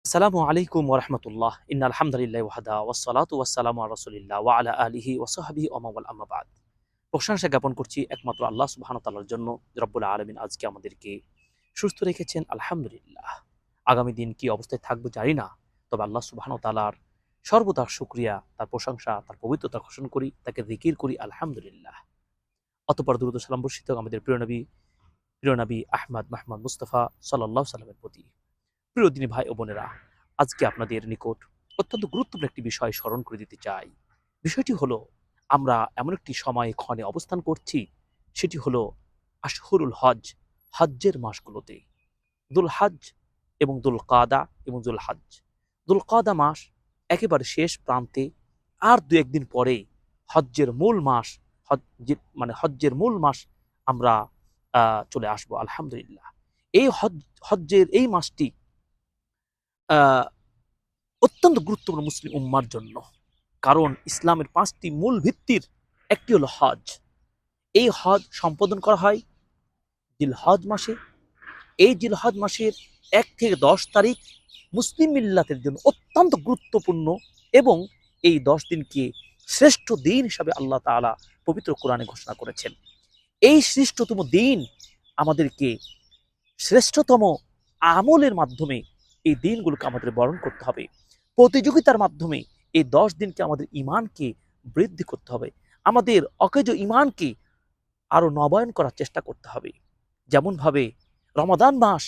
আসসালামু আলাইকুম ওরহমতুল্লাহ ইন্না আলহামদুলিল্লাহ ওয়াহদা ওয়াসসালাতু ওয়াসসালামু আলা রাসূলিল্লাহ ওয়া আলা আলিহি ওয়া সাহবিহি ওয়া মাওয়াল আম্মা বাদ। প্রশংসা জ্ঞাপন করছি একমাত্র আল্লাহ সুবহানাহু ওয়া তাআলার জন্য। রব্বুল আলামিন আজকে আমাদেরকে সুস্থ রেখেছেন, আলহামদুলিল্লাহ। আগামী দিন কি অবস্থায় থাকবো জানি না, তবে আল্লাহ সুবহানাহু ওয়া তাআলার সর্বদা শুকরিয়া, তার প্রশংসা, তার পবিত্রতা ঘোষণা করি, তাকে যিকির করি, আলহামদুলিল্লাহ। অতঃপর দুরূদ ও সালাম বর্ষিত হোক আমাদের প্রিয় নবী আহমদ মাহমুদ মুস্তাফা সাল্লাল্লাহু সাল্লামের প্রতি। প্রিয় দিনী ভাই ও বোনেরা, আজকে আপনাদের নিকট অত্যন্ত গুরুত্বপূর্ণ একটি বিষয় স্মরণ করে দিতে চাই। বিষয়টি হলো, আমরা এমন একটি সময়ে ক্ষণে অবস্থান করছি, সেটি হলো আশহুরুল হজ, হজ্জের মাসগুলোতে। দুল হজ এবং দুল কাদা এবং দুল হজ। দুল কাদা মাস একেবারে শেষ প্রান্তে, আর দু একদিন পরে হজ্জের মূল মাস, হজ্জের মূল মাস আমরা চলে আসবো, আলহামদুলিল্লাহ। এই হজ্জের এই মাসটি আহ অত্যন্ত গুরুত্বপূর্ণ মুসলিম উম্মার জন্য। কারণ ইসলামের ৫টি মূল ভিত্তির একটি হলো হজ। এই হজ সম্পাদন করা হয় জিলহজ মাসে। এই জিলহজ মাসের ১ থেকে ১০ তারিখ মুসলিম মিল্লাতের জন্য অত্যন্ত গুরুত্বপূর্ণ, এবং এই ১০ দিনকে শ্রেষ্ঠ দিন হিসাবে আল্লাহ তাআলা পবিত্র কোরআনে ঘোষণা করেছেন। এই শ্রেষ্ঠতম দিন আমাদেরকে শ্রেষ্ঠতম আমলের মাধ্যমে এই দিনগুলোকে আমাদের বরণ করতে হবে। প্রতিযোগিতার মাধ্যমে এই ১০ দিনকে আমাদের ঈমানকে বৃদ্ধি করতে হবে। আমাদের অকেজো ঈমানকে আরো নবায়ন করার চেষ্টা করতে হবে। যেমনভাবে রমাদান মাস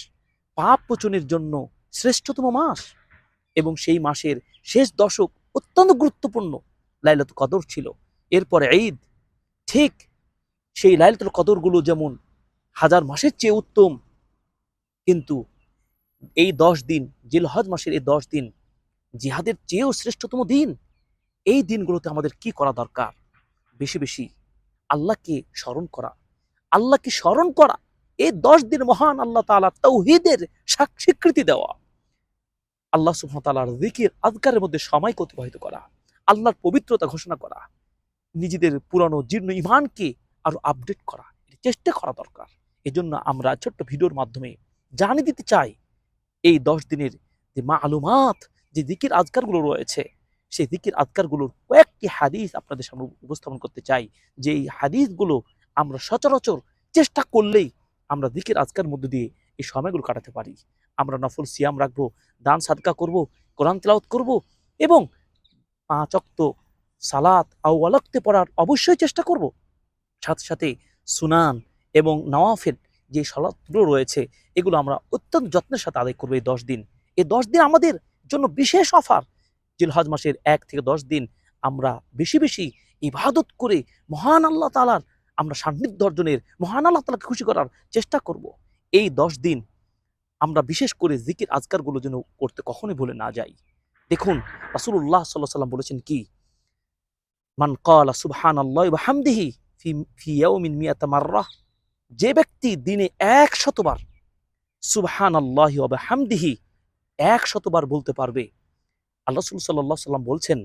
পাপ মোচনের জন্য শ্রেষ্ঠতম মাস, এবং সেই মাসের শেষ দশক অত্যন্ত গুরুত্বপূর্ণ। লাইলাতুল কদর ছিল, এরপরে ঈদ। ঠিক সেই লাইলাতুল কদরগুলো যেমন হাজার মাসের চেয়ে উত্তম, কিন্তু এই ১০ দিন, জিলহজ মাসের এই ১০ দিন জিহাদের চেয়েও শ্রেষ্ঠতম দিন। এই দিনগুলোতে আমাদের কি করা দরকার? বেশি বেশি আল্লাহকে স্মরণ করা। আল্লাহকে স্মরণ করা, এই ১০ দিন মহান আল্লাহ তাআলা তাওহীদের স্বীকৃতি দেওয়া, আল্লাহ সুবহানাহু ওয়া তাআলার যিকির আযকারের মধ্যে সময় অতিবাহিত করা, আল্লাহর পবিত্রতা ঘোষণা করা, নিজেদের পুরানো জীর্ণ ঈমানকে আরো আপডেট করা, চেষ্টা করা দরকার। এজন্য আমরা ছোট্ট ভিডিওর মাধ্যমে জানিয়ে দিতে চাই, এই ১০ দিনের যে মালুমাত, যে যিকির আযকারগুলো রয়েছে, সেই যিকির আযকারগুলোর কয়েকটি হাদিস আপনাদের সামনে উপস্থাপন করতে চাই, যে এই হাদিসগুলো আমরা সচরাচর চেষ্টা করলেই আমরা যিকির আযকার মধ্য দিয়ে এই সময়গুলো কাটাতে পারি। আমরা নফল সিয়াম রাখবো, দান সাদকা করব, কোরআন তিলাওয়াত করব, এবং ৫ ওয়াক্ত সালাত আউয়াল ওয়াক্তে পড়ার অবশ্যই চেষ্টা করব। সাথে সাথে সুনান এবং নওয়াফিল যে সালাতগুলো রয়েছে, এগুলো আমরা অত্যন্ত যত্নের সাথে আদায় করবো এই ১০ দিন। এই ১০ দিন আমাদের জন্য বিশেষ অফার। জিলহজ মাসের ১ থেকে ১০ দিন আমরা বেশি বেশি ইবাদত করে মহান আল্লাহ তাআলার আমরা সান্নিধ্য অর্জনের, মহান আল্লাহ তাআলাকে খুশি করার চেষ্টা করব। এই ১০ দিন আমরা বিশেষ করে যিকির আযকারগুলো যেন করতে কখনোই ভুলে না যাই। দেখুন, রাসূলুল্লাহ সাল্লাল্লাহু আলাইহি ওয়াসাল্লাম বলেছেন কি, মান ক্বালা সুবহানাল্লাহি ওয়া বিহামদিহি ফি ইয়াউমিন মিয়াতা মাররাহ, যে ব্যক্তি দিনে ১০০ বার সুবহানাল্লাহি ওয়া বিহামদিহি ১০০ বার বলতে পারবে, আল্লাহ রাসূল সাল্লাল্লাহু আলাইহি ওয়াসাল্লাম বলছেন,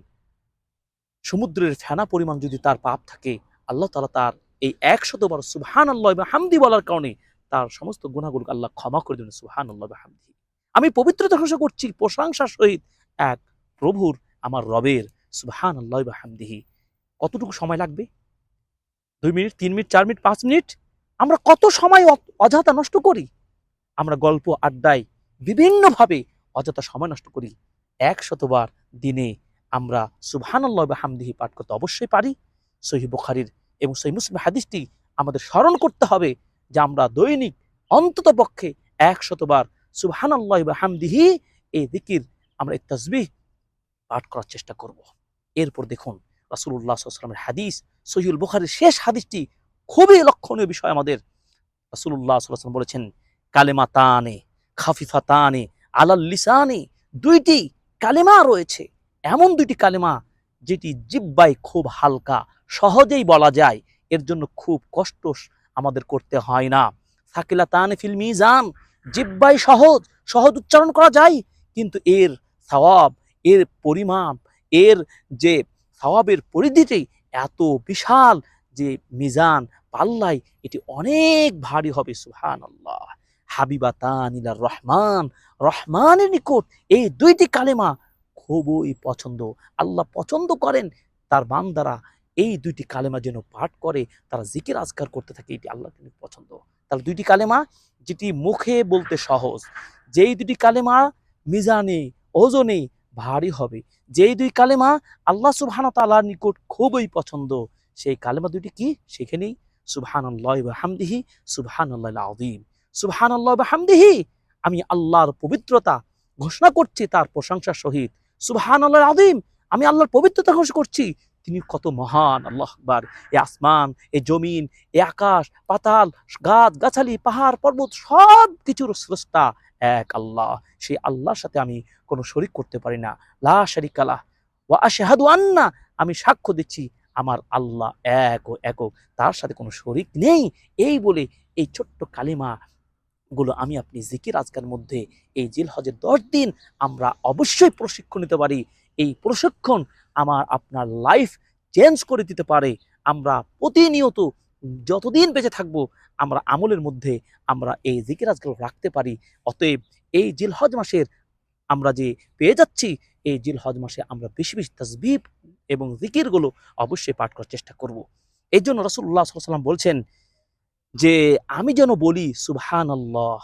সমুদ্রের ফেনা পরিমাণ যদি তার পাপ থাকে, আল্লাহ তাআলা তার এই ১০০ বার সুবহানাল্লাহি ওয়া বিহামদিহি বলার কারণে তার সমস্ত গুনাহগুলোকে আল্লাহ ক্ষমা করে দেবেন। সুবহানাল্লাহি ওয়া বিহামদিহি। আমি পবিত্রতা ঘোষণা করছি প্রশংসার সহিত এক প্রভুর, আমার রবের, সুবহানাল্লাহি ওয়া বিহামদিহি। কতটুকু সময় লাগবে? ২ মিনিট, ৩ মিনিট, ৪ মিনিট, ৫ মিনিট? আমরা কত সময় অযথা নষ্ট করি। আমরা গল্প আড্ডায় বিভিন্নভাবে অযথা সময় নষ্ট করি। ১০০ বার দিনে আমরা সুবহানাল্লাহি ওয়া বিহামদিহি পাঠ করতে অবশ্যই পারি। সহিহ বুখারীর এবং সহিহ মুসলিমের হাদিসটি আমাদের স্মরণ করতে হবে, যে আমরা দৈনিক অন্ততপক্ষে ১০০ বার সুবহানাল্লাহি ওয়া বিহামদিহি এই যিকির, আমরা এই তাসবিহ পাঠ করার চেষ্টা করব। এরপর দেখুন, রাসূলুল্লাহ সাল্লাল্লাহু আলাইহি ওয়াসাল্লামের হাদিস, সহিহুল বুখারীর শেষ হাদিসটি খুবই লক্ষণীয় বিষয় আমাদের। রাসূলুল্লাহ সাল্লাল্লাহু আলাইহি ওয়াসাল্লাম বলেছেন, কালেমাতানে খাফিফাতানে আলাল লিসানি, ২টি কালেমা রয়েছে, এমন ২টি কালেমা যেটি জিহ্বায় খুব হালকা, সহজেই বলা যায়, এর জন্য খুব কষ্ট আমাদের করতে হয় না। সাকিলাতানে ফিল মিজান, জিহ্বায় সহজ, সহজ উচ্চারণ করা যায়, কিন্তু এর সওয়াব, এর পরিমাপ, এর যে সওয়াবের পরিধিটি এত বিশাল, যে মিজান, পাল্লায় এটি অনেক ভারী হবে। সুবহানাল্লাহ। হাবিবাতান ইলার রহমান, রহমানের নিকট এই দুইটি কালেমা খুবই পছন্দ। আল্লাহ পছন্দ করেন তার বান্দারা এই দুইটি কালেমা যেন পাঠ করে, তারা জিকির আজকার করতে থাকে, এটি আল্লাহর কিন্তু পছন্দ। তাহলে দুইটি কালেমা যেটি মুখে বলতে সহজ, যেই দুটি কালেমা মিজানে ওজনে ভারী হবে, যেই দুই কালেমা আল্লাহ সুবহানাহু ওয়া তাআলার নিকট খুবই পছন্দ, সেই কালেমা দুটি কি? সেখানেই সুবহানাল্লাহি ওয়া হামদিহি সুবহানাল্লাহিল আযীম। সুবহানাল্লাহি ওয়া হামদিহি, আমি আল্লাহর পবিত্রতা ঘোষণা করছি তার প্রশংসার সহিত। সুবহানাল্লাহিল আযীম, আমি আল্লাহর পবিত্রতা ঘোষণা করছি, তিনি কত মহান। আল্লাহু আকবার। এই আসমান, এই জমিন, এই আকাশ পাতাল, গাছ গাছালি, পাহাড় পর্বত সব কিছুর স্রষ্টা এক আল্লাহ। সেই আল্লাহর সাথে আমি কোনো শরীক করতে পারি না। লা শারিকা লাহ ওয়া আশহাদু আন্না, আমি সাক্ষ্য দিচ্ছি আমার আল্লাহ এক ও একক, তার সাথে কোনো শরীক নেই। এই বলে এই ছোট্ট কালিমা গুলো আমি আপনি জিকির আজকার মধ্যে এই জিলহজের 10 দিন আমরা অবশ্যই প্রশিক্ষণ নিতে পারি। এই প্রশিক্ষণ আমার আপনার লাইফ চেঞ্জ করে দিতে পারে। আমরা প্রতিনিয়ত যতদিন বেঁচে থাকবো আমরা আমলের মধ্যে আমরা এই জিকির আজকাল রাখতে পারি। অতএব এই জিলহজ মাসের আমরা যে পেয়ে যাচ্ছি, এই জিলহজ মাসে আমরা বেশি বেশি তাসবিহ এবং জিকিরগুলো অবশ্যই পাঠ করার চেষ্টা করব। এই জন্য রাসূলুল্লাহ সাল্লাল্লাহু আলাইহি ওয়াসাল্লাম বলছেন যে আমি যেন বলি সুবহানাল্লাহ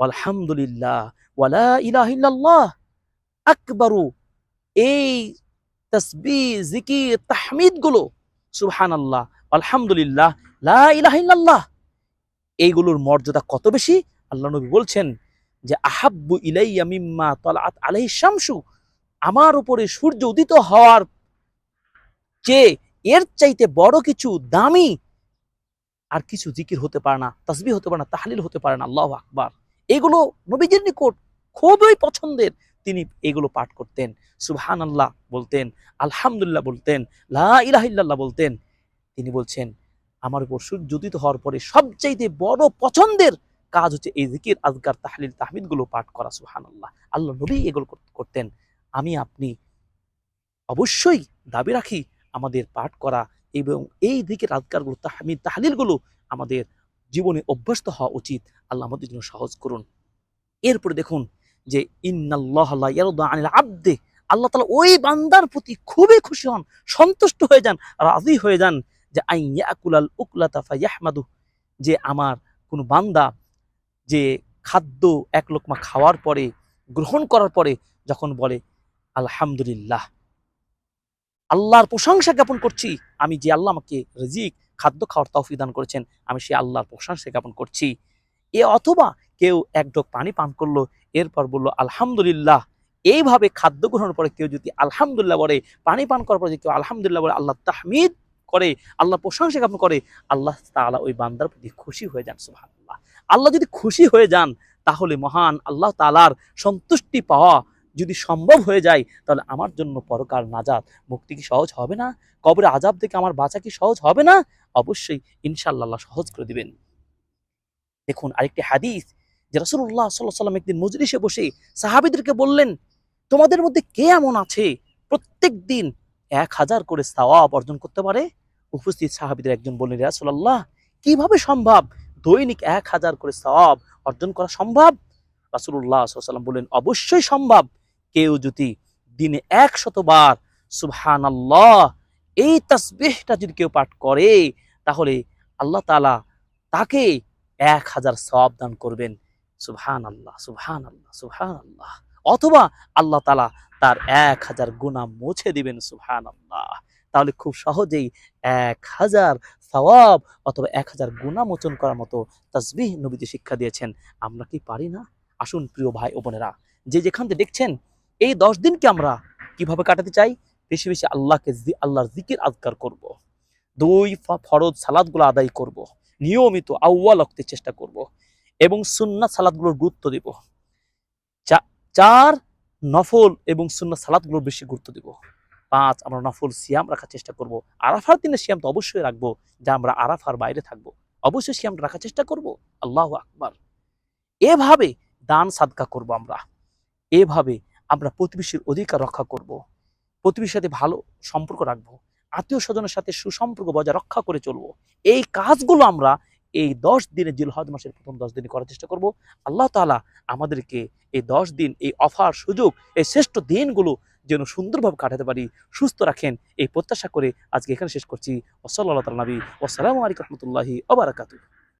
আলহামদুলিল্লাহ ওয়ালা ইলাহা ইল্লাল্লাহ আকবারু, এই তাসবিহ জিকির তাহমিদ গুলো সুবহানাল্লাহ আলহামদুলিল্লাহ লা ইলাহা ইল্লাল্লাহ, এইগুলোর মর্যাদা কত বেশি। আল্লাহ নবী বলছেন যে আহাব্বু ইলাইয়া মিম্মা তালাআত আলাইহিশ শামসু, আমার উপরে সূর্য উদিত হওয়ার চেয়ে এর চাইতে বড় কিছু দামি আর কিছু জিকির হতে পারে না, তাসবিহ হতে পারে না, তাহলিল হতে পারে না। আল্লাহু আকবার। এগুলো নবীজির নিকট খুবই পছন্দের, তিনি এগুলো পাঠ করতেন। সুবহানাল্লাহ বলতেন, আলহামদুলিল্লাহ বলতেন, লা ইলাহা ইল্লাল্লাহ বলতেন। তিনি বলছেন আমার উপর সূর্য উদিত হওয়ার পরে সবচাইতে বড় পছন্দের কাজ হচ্ছে এই জিকির আজকার তাহলিল তাহমিদ গুলো পাঠ করা। সুবহানাল্লাহ, আল্লাহ নবী এগুলো করতেন। আমি আপনি অবশ্যই দাবি রাখি আমাদের পাঠ করা এবং এই দিকের আজকারগুলো তাহমিদ তাহলিলগুলো আমাদের জীবনে অভ্যস্ত হওয়া উচিত। আল্লাহ আমাদের জন্য সহজ করুন। এরপরে দেখুন যে ইন্নাল্লাহা লা ইয়ারদা আনিল আবদে, আল্লাহ তাআলা ওই বান্দার প্রতি খুবই খুশি হন, সন্তুষ্ট হয়ে যান, রাজি হয়ে যান যে আইয়াকুলাল উকলাতা ফায়াহমাদু, যে আমার কোন বান্দা যে খাদ্য এক লোকমা খাওয়ার পরে গ্রহণ করার পরে যখন বলে আলহামদুলিল্লাহ, আল্লাহর প্রশংসা জ্ঞাপন করছি, আমি যে আল্লাহ আমাকে রিজিক খাদ্য খাওয়ার তৌফিক দান করেছেন, আমি সেই আল্লাহর প্রশংসা জ্ঞাপন করছি। এ অথবা কেউ এক ঢোক পানি পান করলো, এরপর বলল আলহামদুলিল্লাহ। এইভাবে খাদ্য গ্রহণের পরে কেউ যদি আলহামদুলিল্লাহ বলে, পানি পান করার পরে কেউ আলহামদুলিল্লাহ বলে, আল্লাহ তাহমিদ করে, আল্লাহ প্রশংসা জ্ঞাপন করে, আল্লাহ তাআলা ওই বান্দার প্রতি খুশি হয়ে যান। সুবহানাল্লাহ। আল্লাহ যদি খুশি হয়ে যান তাহলে মহান আল্লাহ তাআলার সন্তুষ্টি পাওয়া যদি সম্ভব হয়ে যায়, তাহলে আমার জন্য পরকাল নাজাত মুক্তি কি সহজ হবে না? কবরে আযাব থেকে আমার বাঁচা কি সহজ হবে না? অবশ্যই ইনশাআল্লাহ আল্লাহ সহজ করে দিবেন। দেখুন আরেকটি হাদিস যে রাসূলুল্লাহ সাল্লাল্লাহু আলাইহি ওয়াসাল্লাম একদিন মজলিসে বসে সাহাবীদেরকে বললেন, তোমাদের মধ্যে কে এমন আছে প্রত্যেক দিন 1000 করে সওয়াব অর্জন করতে পারে? উপস্থিত সাহাবীদের একজন বললেন, ইয়া রাসূলুল্লাহ, কিভাবে সম্ভব দৈনিক 1000 করে সওয়াব অর্জন করা সম্ভব? রাসূলুল্লাহ সাল্লাল্লাহু আলাইহি ওয়াসাল্লাম বললেন, অবশ্যই সম্ভব। কেউ যদি দিনে 100 বার সুবহানাল্লাহ এই তাসবিহটা যদি কেউ পাঠ করে, তাহলে আল্লাহ তাআলা তাকে 1000 সওয়াব দান করবেন। সুবহানাল্লাহ সুবহানাল্লাহ সুবহানাল্লাহ। অথবা আল্লাহ তাআলা তার 1000 গুনাহ মুছে দিবেন। সুবহানাল্লাহ। তাহলে খুব সহজেই 1000 সওয়াব অথবা 1000 গুনাহ মোচন করার মতো তাসবিহ নবীজি শিক্ষা দিয়েছেন। আমরা কি পারি না? আসুন প্রিয় ভাই ও বোনেরা, যে যেখান থেকে দেখছেন, এই 10 দিনকে আমরা কিভাবে কাটাতে চাই? বেশি বেশি আল্লাহর জিকির আজকার করব। 2 ফরজ সালাতগুলো আদায় করব, নিয়মিত আউয়াল ওয়াক্তে চেষ্টা করব এবং সুন্নাত সালাতগুলোর গুরুত্ব দেব। 4 নফল এবং সুন্নাত সালাতগুলোর বেশি গুরুত্ব দেব। 5 আমরা নফল সিয়াম রাখার চেষ্টা করব। আরাফার দিনে সিয়াম তো অবশ্যই রাখবো, যা আমরা আরাফার বাইরে থাকবো অবশ্যই সিয়াম রাখার চেষ্টা করব। আল্লাহু আকবার। এভাবে দান সাদকা করব আমরা, এভাবে আমরা প্রতিবেশীর অধিকার রক্ষা করব, প্রতিবেশীর সাথে ভালো সম্পর্ক রাখবো, আত্মীয় স্বজনের সাথে সুসম্পর্ক বজায় রক্ষা করে চলবো। এই কাজগুলো আমরা এই 10 দিনে জিলহজ মাসের প্রথম 10 দিনে করার চেষ্টা করব। আল্লাহ তাআলা আমাদেরকে এই 10 দিন, এই অফার সুযোগ, এই শ্রেষ্ঠ দিনগুলো যেন সুন্দরভাবে কাটাতে পারি, সুস্থ রাখেন এই প্রত্যাশা করে আজকে এখানে শেষ করছি। ওয়া সাল্লাল্লাহু আলা নবী ওয়া আসসালামু আলাইকুম ওয়া রাহমাতুল্লাহি ওয়া বারাকাতুহু।